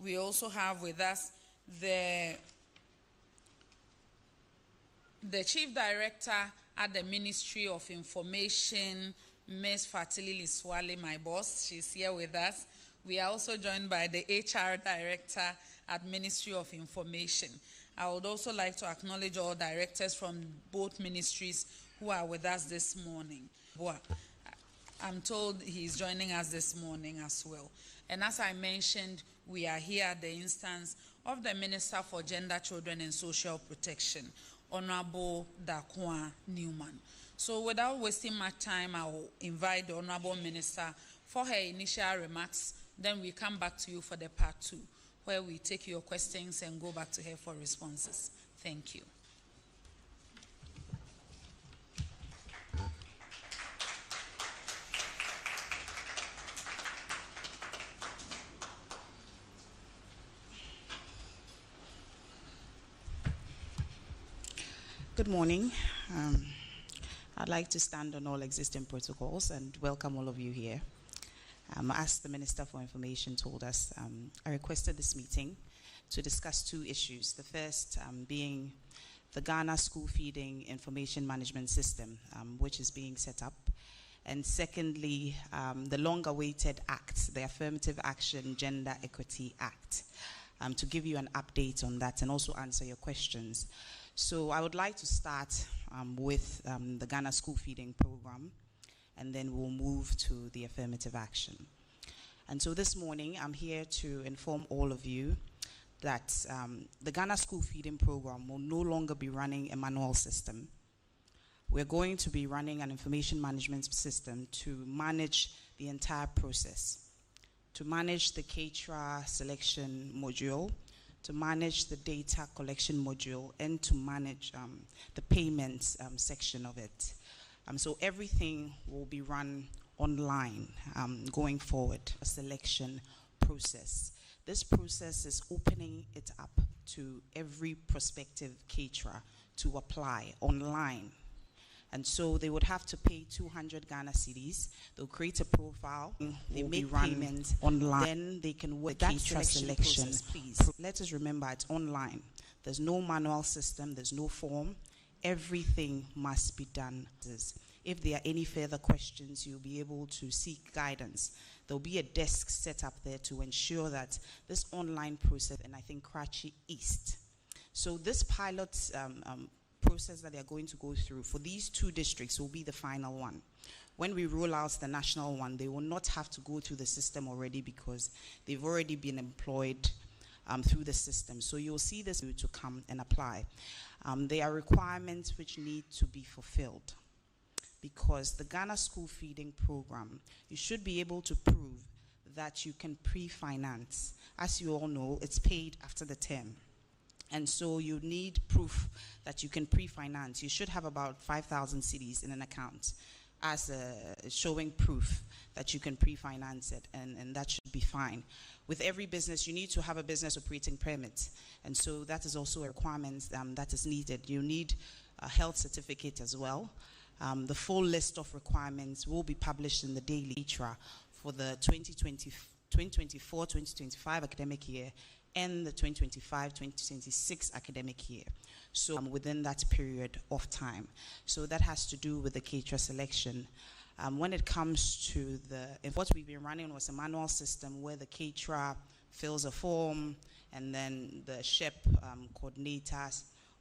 We also have with us the Chief Director at the Ministry of Information, Ms. Fatili Liswale, my boss. She's here with us. We are also joined by the HR Director at Ministry of Information. I would also like to acknowledge all directors from both ministries who are with us this morning. I'm told he's joining us this morning as well. And as I mentioned, we are here at the instance of the Minister for Gender, Children and Social Protection, Honorable Dakwa Newman. So without wasting much time, I will invite the Honorable Minister for her initial remarks. Then we come back to you for the part 2, where we take your questions and go back to her for responses. Thank you. Good morning. I'd like to stand on all existing protocols and welcome all of you here. As the Minister for Information told us, I requested this meeting to discuss 2 issues. The first being the Ghana School Feeding Information Management System, which is being set up. And secondly, the long-awaited act, the Affirmative Action Gender Equity Act, to give you an update on that and also answer your questions. So I would like to start with the Ghana School Feeding Program, and then we'll move to the affirmative action. And so this morning, I'm here to inform all of you that the Ghana School Feeding Program will no longer be running a manual system. We're going to be running an information management system to manage the entire process, to manage the CATRA selection module, to manage the data collection module, and to manage the payments section of it. So everything will be run online going forward, a selection process. This process is opening it up to every prospective caterer to apply online. And so they would have to pay 200 Ghana cedis. They'll create a profile. They make payments online. Then they can work that selection process, please. Let us remember it's online. There's no manual system. There's no form. Everything must be done. If there are any further questions, you'll be able to seek guidance. There'll be a desk set up there to ensure that this online process, and I think Karachi East. So this pilot process that they're going to go through for these 2 districts will be the final one. When we roll out the national one, they will not have to go through the system already because they've already been employed through the system. So you'll see this to come and apply. There are requirements which need to be fulfilled because the Ghana School Feeding Program, you should be able to prove that you can pre-finance. As you all know, it's paid after the term. And so you need proof that you can pre-finance. You should have about 5,000 cedis in an account as showing proof that you can pre-finance it, and that should be fine. With every business, you need to have a business operating permit. And so that is also a requirement that is needed. You need a health certificate as well. The full list of requirements will be published in the Daily ITRA for the 2024-2025 academic year and the 2025-2026 academic year. So within that period of time. So that has to do with the CATRA selection. When it comes to what we've been running was a manual system where the CATRA fills a form and then the SHEP coordinator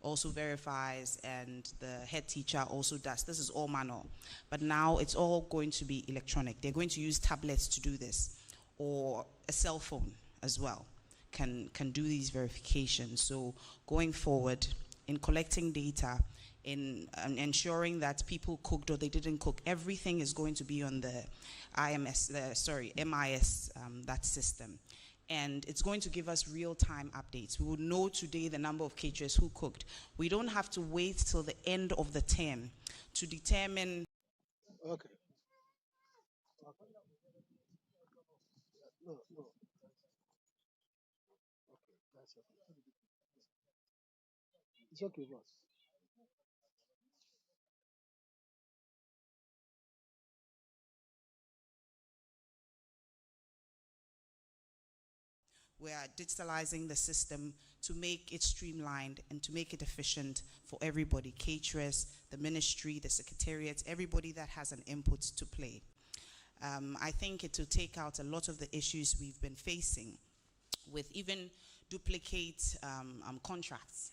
also verifies and the head teacher also does. This is all manual. But now it's all going to be electronic. They're going to use tablets to do this, or a cell phone as well can do these verifications. So going forward, in collecting data, in ensuring that people cooked or they didn't cook, everything is going to be on the MIS, that system. And it's going to give us real-time updates. We will know today the number of caterers who cooked. We don't have to wait till the end of the term to determine. Okay. No. Okay, that's okay. It's okay, boss. We are digitalizing the system to make it streamlined and to make it efficient for everybody, caterers, the ministry, the secretariat, everybody that has an input to play. I think it will take out a lot of the issues we've been facing with even duplicate contracts.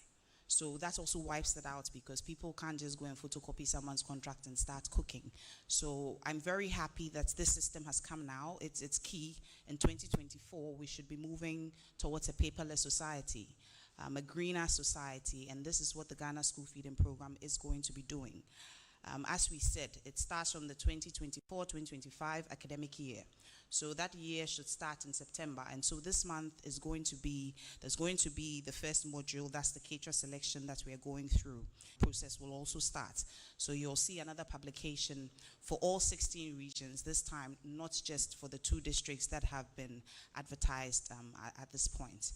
So that also wipes it out because people can't just go and photocopy someone's contract and start cooking. So I'm very happy that this system has come now. It's key. In 2024, we should be moving towards a paperless society, a greener society, and this is what the Ghana School Feeding Program is going to be doing. As we said, it starts from the 2024-2025 academic year. So that year should start in September. And so this month is going to be, there's going to be the first module, that's the caterer selection that we are going through. Process will also start. So you'll see another publication for all 16 regions, this time not just for the 2 districts that have been advertised at this point.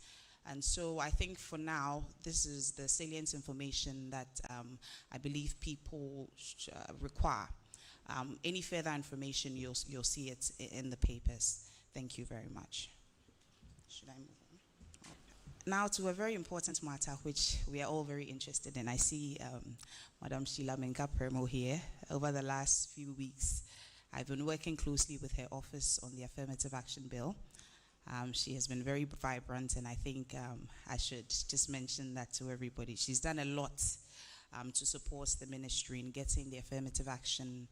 And so I think for now, this is the salient information that I believe people require. Any further information, you'll see it in the papers. Thank you very much. Should I move on? Now to a very important matter, which we are all very interested in. I see Madam Sheila Menka-Premo here. Over the last few weeks, I've been working closely with her office on the Affirmative Action Bill. She has been very vibrant, and I think I should just mention that to everybody. She's done a lot to support the ministry in getting the Affirmative Action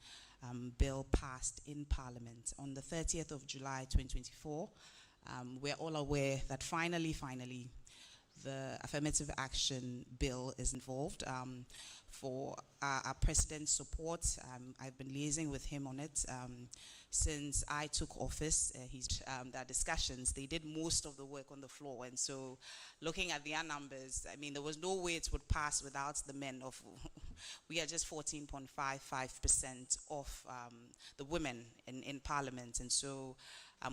Bill passed in Parliament. On the 30th of July 2024, we're all aware that finally, the Affirmative Action Bill is involved. For our President's support, I've been liaising with him on it since I took office. Their discussions, they did most of the work on the floor, and so looking at their numbers, I mean, there was no way it would pass without the men of, we are just 14.55% of the women in Parliament, and so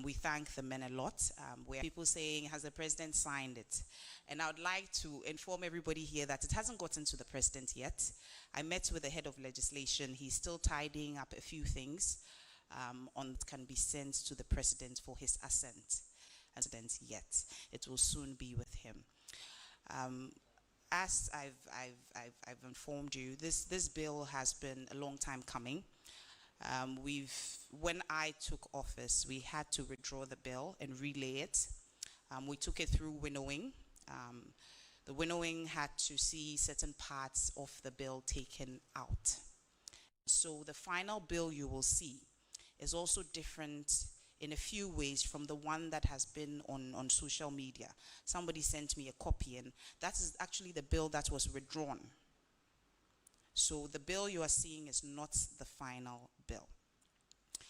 we thank the men a lot. Where people saying, has the President signed it? And I would like to inform everybody here that it hasn't gotten to the President yet. I met with the head of legislation. He's still tidying up a few things on that can be sent to the President for his assent. Yet it will soon be with him. As I've informed you, this bill has been a long time coming. When I took office, we had to withdraw the bill and relay it. We took it through winnowing. The winnowing had to see certain parts of the bill taken out. So the final bill you will see is also different in a few ways from the one that has been on social media. Somebody sent me a copy, and that is actually the bill that was withdrawn. So the bill you are seeing is not the final bill.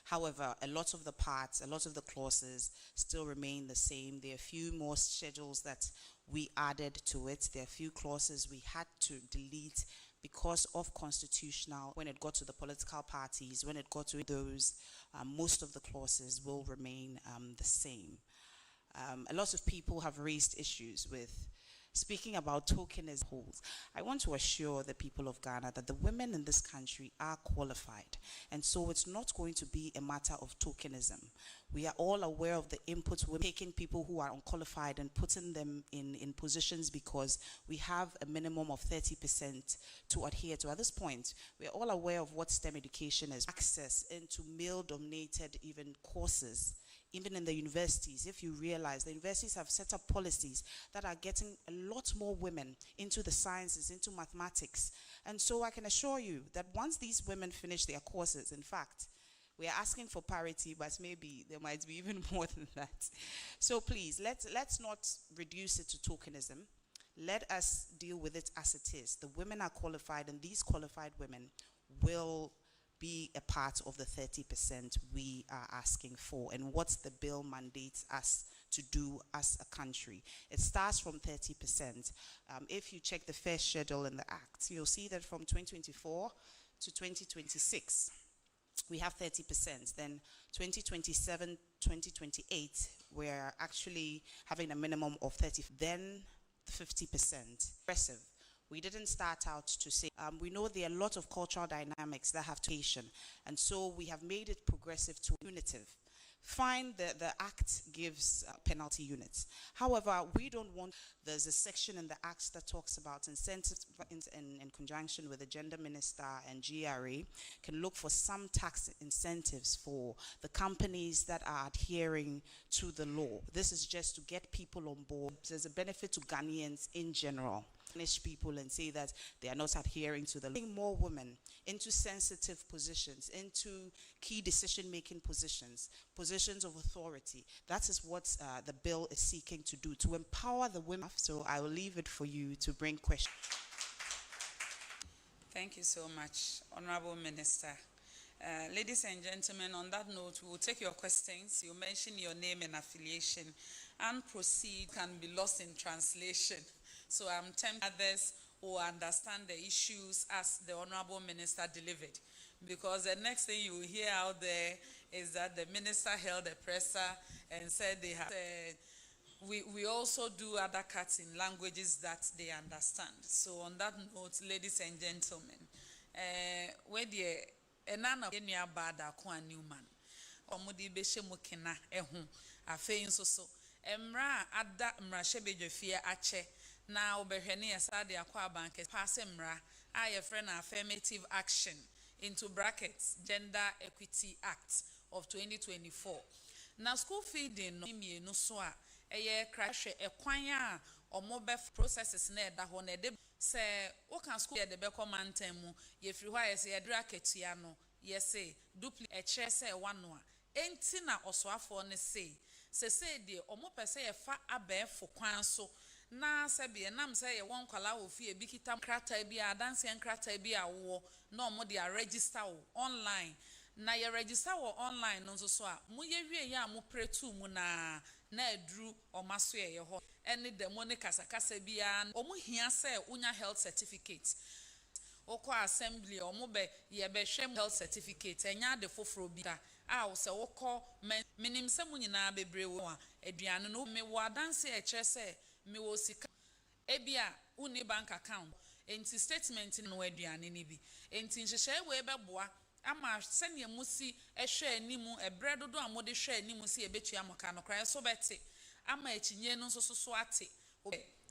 However, a lot of the parts, a lot of the clauses still remain the same. There are a few more schedules that we added to it. There are a few clauses we had to delete because of constitutional. When it got to the political parties, when it got to those, most of the clauses will remain the same. A lot of people have raised issues with speaking about tokenism. I want to assure the people of Ghana that the women in this country are qualified, and so it's not going to be a matter of tokenism. We are all aware of the inputs we're taking people who are unqualified and putting them in positions because we have a minimum of 30% to adhere to. At this point, we're all aware of what STEM education is. Access into male-dominated even courses. Even in the universities, if you realize the universities have set up policies that are getting a lot more women into the sciences, into mathematics. And so I can assure you that once these women finish their courses, in fact, we are asking for parity, but maybe there might be even more than that. So please, let's not reduce it to tokenism. Let us deal with it as it is. The women are qualified, and these qualified women will be a part of the 30% we are asking for and what the bill mandates us to do as a country. It starts from 30%. If you check the first schedule in the Act, you'll see that from 2024 to 2026, we have 30%. Then 2027, 2028, we're actually having a minimum of 30%. Then 50%. Aggressive. We didn't start out to say, we know there are a lot of cultural dynamics that have to, and so we have made it progressive to punitive. Fine, the Act gives penalty units. However, we don't want, there's a section in the Act that talks about incentives in conjunction with the Gender Minister and GRA can look for some tax incentives for the companies that are adhering to the law. This is just to get people on board. There's a benefit to Ghanaians in general. Punish people and say that they are not adhering to the law. More women into sensitive positions, into key decision-making positions, positions of authority. That is what the bill is seeking to do, to empower the women. So I will leave it for you to bring questions. Thank you so much, Honorable Minister. Ladies and gentlemen, on that note, we will take your questions. You mention your name and affiliation, and proceed can be lost in translation. So I'm tempted others who understand the issues as the Honorable Minister delivered. Because the next thing you will hear out there is that the Minister held a presser and said they have we also do other cuts in languages that they understand. So on that note, ladies and gentlemen, where the enana enya bada kwa Newman omudi beshe mukina afei nso so emra ada mra shebedwefie ache na obehwene yesade akwa bank pass emra a friend affirmative action into brackets Gender Equity Act of 2024. Na school feeding no mienu so a crash ekwan a omobe processes na eda ho na de se wo kan school de be command mu ye free hwa ye se ye dra ketua no ye se duplicate kire se wano a enti na osoafo ne se de omo pese ye fa abefo kwan so na se be nam se ye won kwala wo fie bi kita krata bi a dance krata bi a wo na omo de register wo online na ye register wo online no so a mo ye wie ya mo pretu mu na edru omaso ye ho ene demo ne kasakasa bia omo hia se unya health certificate oko assembly omo be ye be hwem health certificate enya de foforo bi a wo se woko minim se munyina bebre wo a aduane no me wo adanse e kire se me wo sika ebia uni bank account enti statement no aduane ni bi enti nhyehyɛ we beboa ama sene musi ehwe animu ebre dodo amode hwe animu si ebetua moka no kra so bete ama ekinye no so ate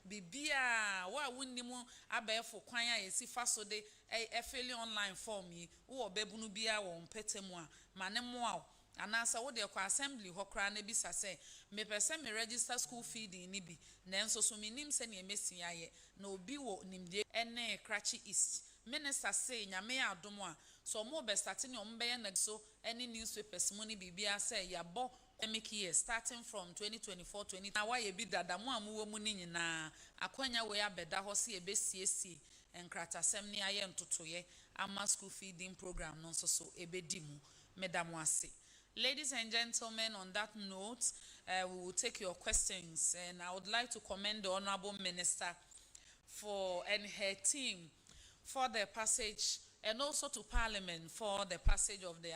bibia wa wunimu abefo kwan a yesi faso de efeli online form yi wo bebunu bia wo mpetemu a mane moa anasa wo de kwa assembly ho kra na bisa se me pese me register school feeding ni bi na enso so minim se ne emesi aye na obi wo nimde ene krachi east minister say nyame adom a so mo be starting on be na so any newspapers money bibia say yabo academic year starting from 2024-20 na why bi dada mo amuwo mu ni nyina akwanya we abeda ho se ebesiesie enkratasem ne aye ntotoye ama school feeding program no so ebedi mu medamo ase. Ladies and gentlemen, on that note, we will take your questions, and I would like to commend the Honorable Minister and her team for the passage, and also to Parliament for the passage of the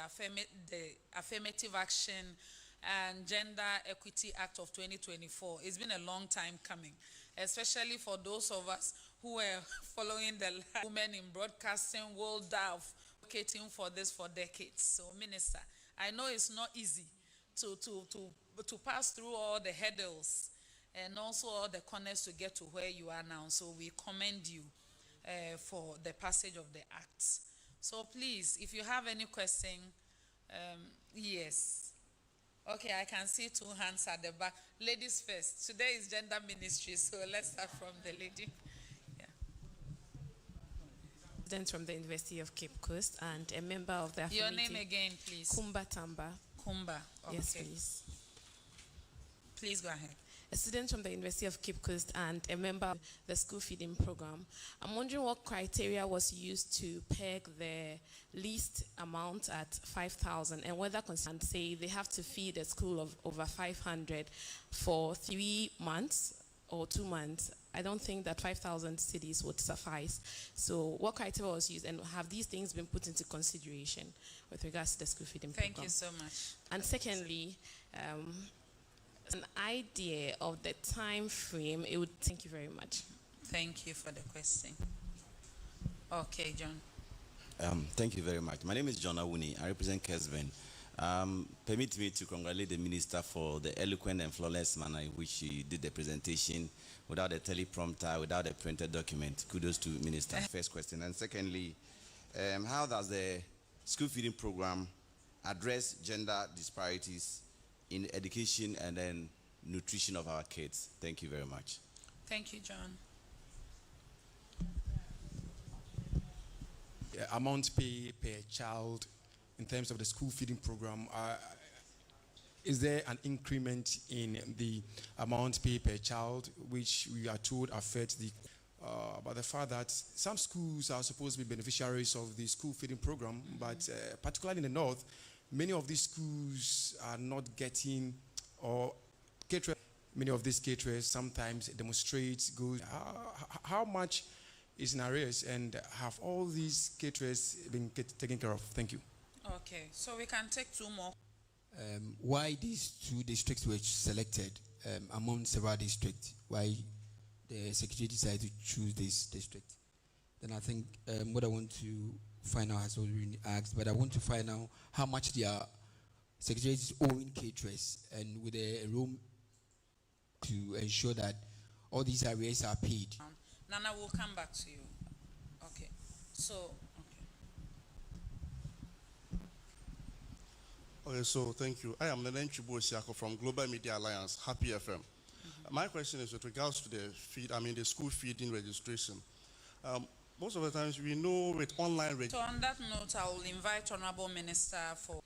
Affirmative Action and Gender Equity Act of 2024. It's been a long time coming, especially for those of us who were following the women in broadcasting world advocating for this for decades. So, Minister, I know it's not easy to pass through all the hurdles and also all the corners to get to where you are now. So we commend you for the passage of the acts. So please, if you have any question, yes. Okay, I can see two hands at the back. Ladies first. Today is gender ministry, so let's start from the lady. Yeah. Student from the University of Cape Coast and a member of the Affirmative. Your name again, please. Kumba Tamba. Kumba. Okay. Yes, please. Please go ahead. A student from the University of Cape Coast and a member of the school feeding program. I'm wondering what criteria was used to peg the least amount at 5,000 and whether concerned say they have to feed a school of over 500 for 3 months or 2 months. I don't think that 5,000 cities would suffice. So what criteria was used and have these things been put into consideration with regards to the school feeding program? Thank you so much. And secondly, an idea of the time frame, it would. Thank you very much. Thank you for the question. Okay, John. Thank you very much. My name is John Awuni. I represent Kesben. Permit me to congratulate the minister for the eloquent and flawless manner in which she did the presentation without a teleprompter, without a printed document. Kudos to minister. First question. And secondly, how does the school feeding program address gender disparities in education and then nutrition of our kids? Thank you very much. Thank you, John. Amount pay per child in terms of the school feeding program. Is there an increment in the amount pay per child, which we are told affects the about the fact that some schools are supposed to be beneficiaries of the school feeding program, but particularly in the north, many of these schools are not getting or caterers. Many of these caterers sometimes demonstrate go. How much is in arrears, and have all these caterers been taken care of? Thank you. Okay, so we can take two more. Why these two districts were selected among several districts? Why the secretary decided to choose this district? Then I think what I want to find out has already been asked, but I want to find out how much their secretary is owing caterers, and with a room to ensure that all these arrears are paid. Nana will come back to you. Okay, so Okay, so thank you. I am Nenen Chibosiako from Global Media Alliance, Happy FM. My question is with regards to the school feeding registration. Most of the times we know with online registration. So on that note, I will invite Honorable Minister for.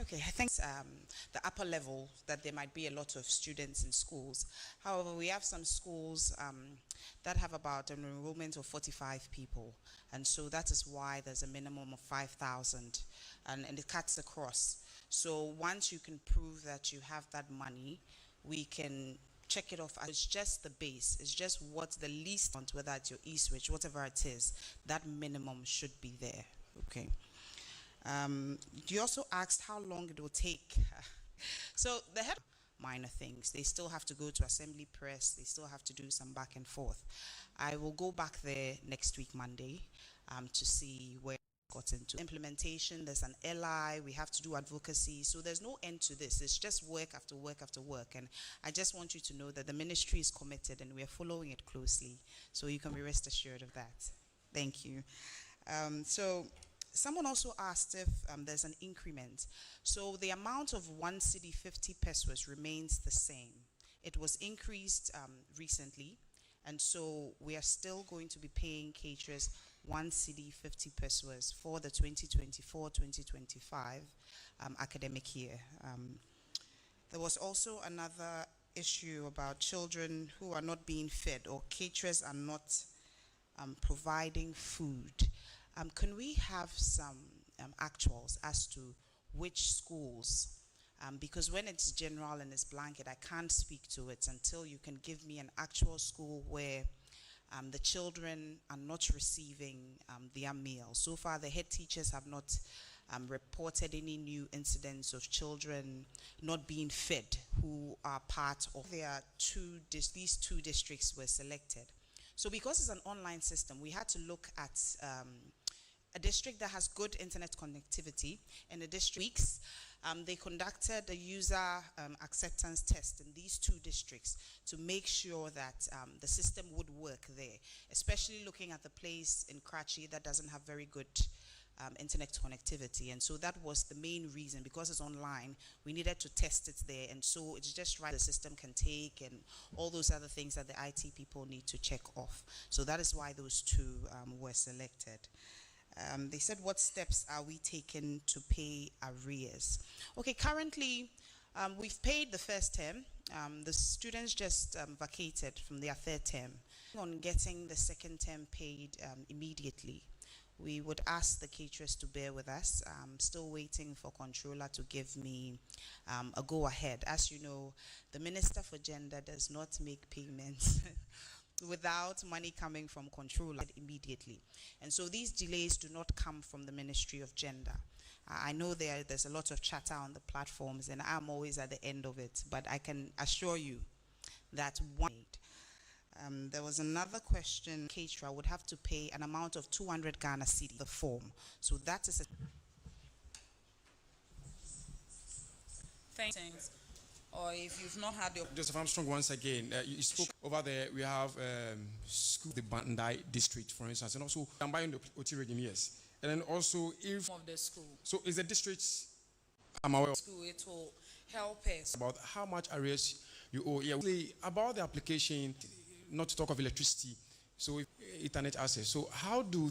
Okay, I think the upper level that there might be a lot of students in schools. However, we have some schools that have about an enrollment of 45 people, and so that is why there's a minimum of 5,000, and it cuts across. So once you can prove that you have that money, we can check it off. It's just the base. It's just what's the least, whether it's your e-switch, whatever it is, that minimum should be there. Okay. You also asked how long it will take. So the head minor things, they still have to go to assembly press, they still have to do some back and forth. I will go back there next week Monday to see where it got into implementation. There's an LI, we have to do advocacy, so there's no end to this. It's just work after work after work, and I just want you to know that the ministry is committed and we are following it closely, so you can be rest assured of that. Thank you. So someone also asked if there's an increment. So the amount of 1 cedi 50 pesos remains the same. It was increased recently, and so we are still going to be paying caterers 1 cedi 50 pesos for the 2024-2025 academic year. There was also another issue about children who are not being fed, or caterers are not providing food. Can we have some actuals as to which schools? Because when it's general and it's blanket, I can't speak to it until you can give me an actual school where the children are not receiving their meal. So far, the head teachers have not reported any new incidents of children not being fed who are part of. These two districts were selected. So because it's an online system, we had to look at a district that has good internet connectivity, and a district weeks. They conducted a user acceptance test in these two districts to make sure that the system would work there, especially looking at the place in Karachi that doesn't have very good internet connectivity. And so that was the main reason, because it's online, we needed to test it there. And so it's just right the system can take and all those other things that the IT people need to check off. So that is why those two were selected. They said, what steps are we taking to pay arrears? Okay, currently, we've paid the first term. The students just vacated from their third term. On getting the second term paid immediately, we would ask the caterers to bear with us. I'm still waiting for controller to give me a go-ahead. As you know, the Minister for Gender does not make payments without money coming from controller immediately. And so these delays do not come from the Ministry of Gender. I know there's a lot of chatter on the platforms, and I'm always at the end of it, but I can assure you that one There was another question. Caterer would have to pay an amount of 200 Ghana cedi, the form. So that is a Thanks. Or if you've not had your Joseph Armstrong, once again, you spoke over there. We have school, the Bandai district, for instance, and also Ambayo Oti region, yes. And then also, if of the school. so, is the district, I'm aware School, it will help us. about how much arrears you owe. Yeah, about the application, not to talk of electricity, so internet access. So, how do?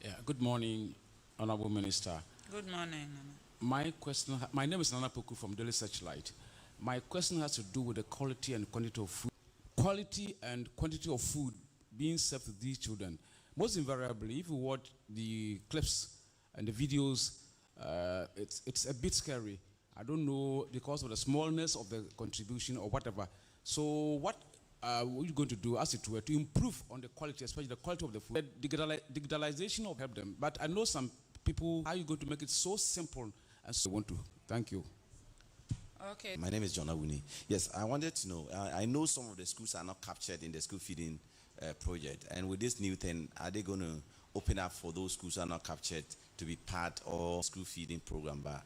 Yeah, good morning, Honorable Minister. Good morning, Nana. My name is Nana Poku from Daily Searchlight. My question has to do with the quality and quantity of food. Quality and quantity of food being served to these children. Most invariably, if you watch the clips and the videos, it's a bit scary. I don't know because of the smallness of the contribution or whatever. So what are you going to do, as it were, to improve on the quality, especially the quality of the food? Digitalization will help them. But I know some people, how are you going to make it so simple and so want to? Thank you. Okay. My name is John Awuni. Yes, I wanted to know, I know some of the schools are not captured in the school feeding project. And with this new thing, are they going to open up for those schools who are not captured to be part of school feeding program? But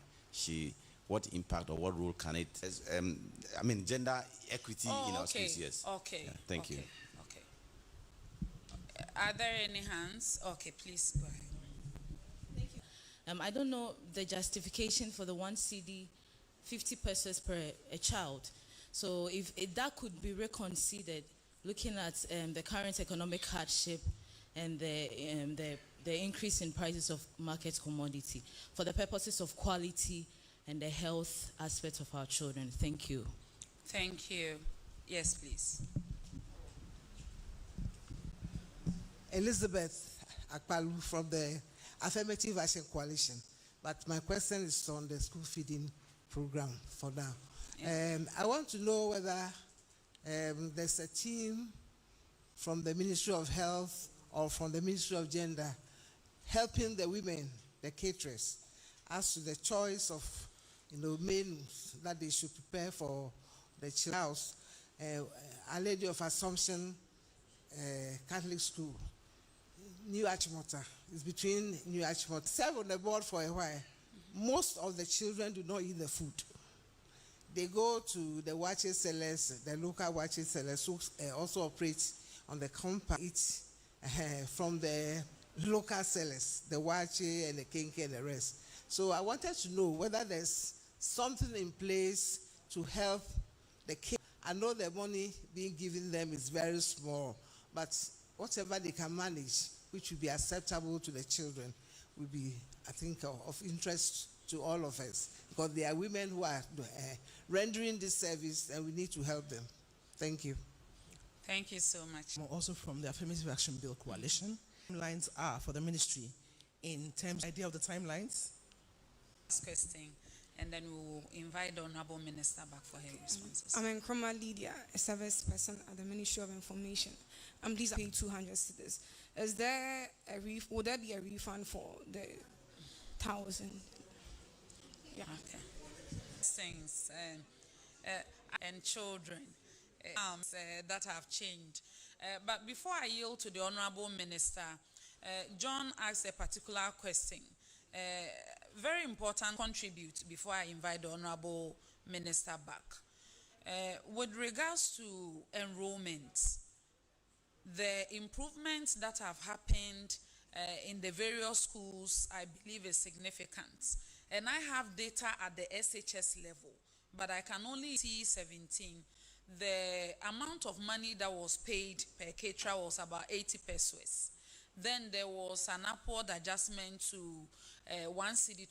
what impact or what role can it, gender equity in our schools, yes. Okay. Yeah, thank you. Okay. Are there any hands? Okay, please go ahead. I don't know the justification for the 1 CD, 50 pesos per a child. So if that could be reconsidered, looking at the current economic hardship and the increase in prices of market commodity for the purposes of quality and the health aspect of our children. Thank you. Thank you. Yes, please. Elizabeth Akpalu from the Affirmative Action Coalition. But my question is on the school feeding program for now. Yeah. I want to know whether there's a team from the Ministry of Health or from the Ministry of Gender helping the women, the caterers, as to the choice of menus that they should prepare for the child. A Lady of Assumption Catholic School, New Achimota. It's between New Achimota. Serve on the board for a while. Most of the children do not eat the food. They go to the watcher sellers, the local watcher sellers who also operate on the compound, eat from the local sellers, the watcher and the kinky and the rest. So I wanted to know whether there's something in place to help the kids. I know the money being given them is very small, but whatever they can manage, which will be acceptable to the children, will be, I think, of interest to all of us. Because there are women who are rendering this service and we need to help them. Thank you. Thank you so much. I'm also from the Affirmative Action Bill Coalition. Timelines are for the ministry in terms of idea of the timelines. Last question, and then we will invite the Honorable Minister back for her responses. I'm Nkrumah Lydia, a service person at the Ministry of Information. I'm pleased to pay 200 cedis. Is there would there be a refund for the 1,000? Yeah. Okay. Things and children that have changed. But before I yield to the Honorable Minister, John asked a particular question. Very important contribute before I invite the Honorable Minister back. With regards to enrollment, the improvements that have happened in the various schools, I believe, is significant. And I have data at the SHS level, but I can only see 17. The amount of money that was paid per caterer was about 80 pesos. Then there was an upward adjustment to 1 CD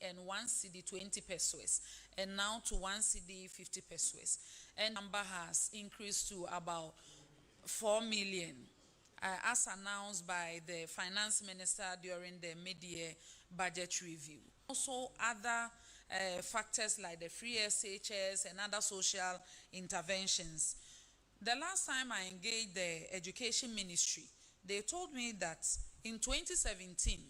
and 1 CD 20 pesos, and now to 1 CD 50 pesos. And number has increased to about 4 million, as announced by the finance minister during the mid-year budget review. Also, other factors like the free SHS and other social interventions. The last time I engaged the education ministry, they told me that in 2017,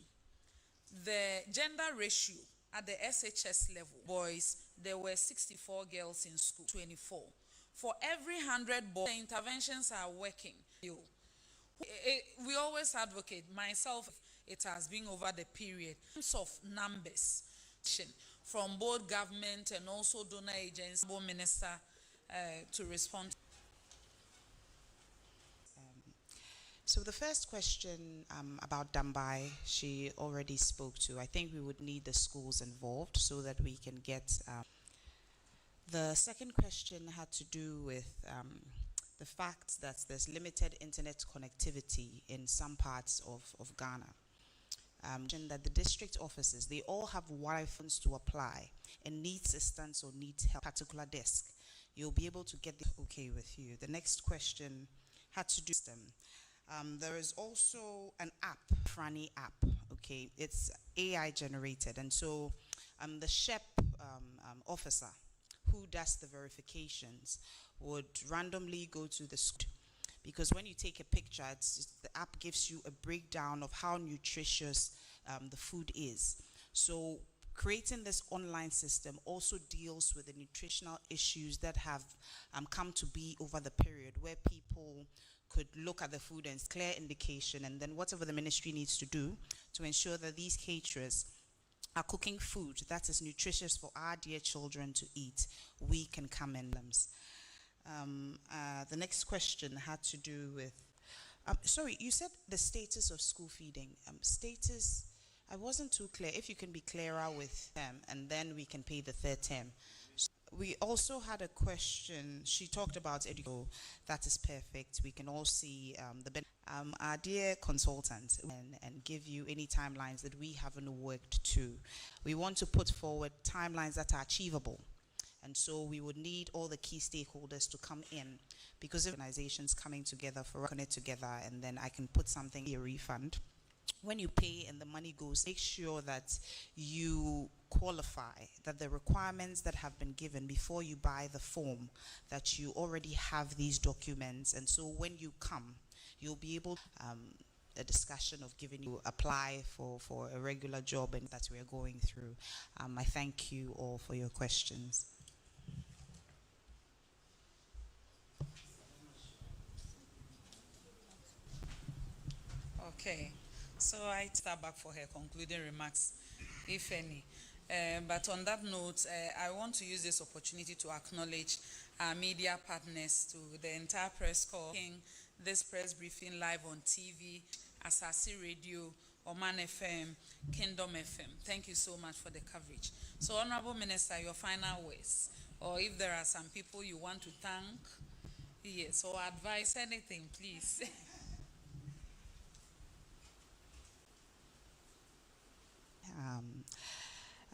the gender ratio at the SHS level, boys, there were 64 girls in school, 24. For every 100 boys, the interventions are working. We always advocate, myself, it has been over the period, in terms of numbers, from both government and also donor agencies, minister to respond. So the first question about Dambai, she already spoke to. I think we would need the schools involved so that we can get. The second question had to do with the fact that there's limited internet connectivity in some parts of Ghana. That the district offices, they all have Wi-Fi to apply and need assistance or need help, particular desk. You'll be able to get this okay with you. The next question had to do with them. There is also an app, Franny app, okay? It's AI generated. And so the SHEP officer who does the verifications would randomly go to the school. Because when you take a picture, the app gives you a breakdown of how nutritious the food is. So creating this online system also deals with the nutritional issues that have come to be over the period, where people could look at the food and clear indication, and then whatever the ministry needs to do to ensure that these caterers are cooking food that is nutritious for our dear children to eat, we can come in them. The next question had to do with, sorry, you said the status of school feeding. Status, I wasn't too clear. If you can be clearer with them, and then we can pay the third term. We also had a question. She talked about education. That is perfect. We can all see our dear consultant and give you any timelines that we haven't worked to. We want to put forward timelines that are achievable. And so we would need all the key stakeholders to come in, because organizations coming together for working it together, and then I can put something in a refund. When you pay and the money goes, make sure that you qualify, that the requirements that have been given before you buy the form, that you already have these documents. And so when you come, you'll be able a discussion of giving you apply for a regular job and that we're going through. I thank you all for your questions. Okay, so I start back for her concluding remarks, if any. But on that note, I want to use this opportunity to acknowledge our media partners, to the entire press corps, this press briefing live on TV, Asasi Radio, Oman FM, Kingdom FM. Thank you so much for the coverage. So, Honorable Minister, your final words, or if there are some people you want to thank, yes, or advise, anything, please.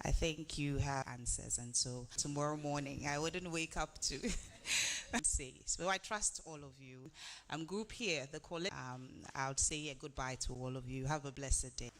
I think you have answers, and so tomorrow morning I wouldn't wake up to say. So I trust all of you. Group here, the college. I would say a goodbye to all of you. Have a blessed day.